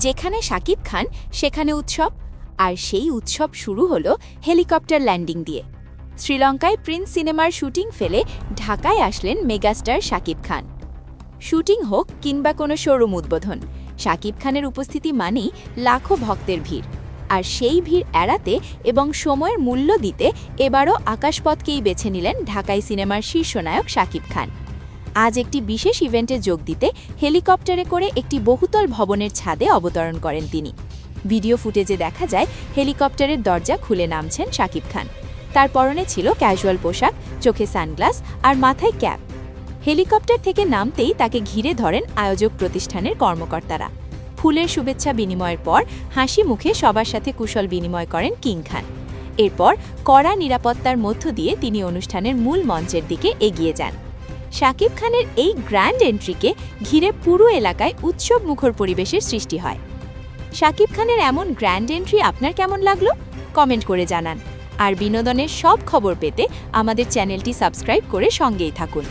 যেখানে শাকিব খান সেখানে উৎসব, আর সেই উৎসব শুরু হলো হেলিকপ্টার ল্যান্ডিং দিয়ে। শ্রীলঙ্কায় প্রিন্স সিনেমার শুটিং ফেলে ঢাকায় আসলেন মেগাস্টার শাকিব খান। শুটিং হোক কিংবা কোনো শোরুম উদ্বোধন, শাকিব খানের উপস্থিতি মানেই লাখো ভক্তের ভিড়। আর সেই ভিড় এড়াতে এবং সময়ের মূল্য দিতে এবারও আকাশপথকেই বেছে নিলেন ঢাকাই সিনেমার শীর্ষনায়ক শাকিব খান। আজ একটি বিশেষ ইভেন্টে যোগ দিতে হেলিকপ্টারে করে একটি বহুতল ভবনের ছাদে অবতরণ করেন তিনি। ভিডিও ফুটেজে দেখা যায় হেলিকপ্টারের দরজা খুলে নামছেন শাকিব খান। তার পরনে ছিল ক্যাজুয়াল পোশাক, চোখে সানগ্লাস আর মাথায় ক্যাপ। হেলিকপ্টার থেকে নামতেই তাকে ঘিরে ধরেন আয়োজক প্রতিষ্ঠানের কর্মকর্তারা। ফুলের শুভেচ্ছা বিনিময়ের পর হাসি মুখে সবার সাথে কুশল বিনিময় করেন কিং খান। এরপর কড়া নিরাপত্তার মধ্য দিয়ে তিনি অনুষ্ঠানের মূল মঞ্চের দিকে এগিয়ে যান। শাকিব খানের এই গ্র্যান্ড এন্ট্রিকে ঘিরে পুরো এলাকায় উৎসব মুখর পরিবেশের সৃষ্টি হয়। শাকিব খানের এমন গ্র্যান্ড এন্ট্রি আপনার কেমন লাগলো? কমেন্ট করে জানান। আর বিনোদনের সব খবর পেতে আমাদের চ্যানেলটি সাবস্ক্রাইব করে সঙ্গেই থাকুন।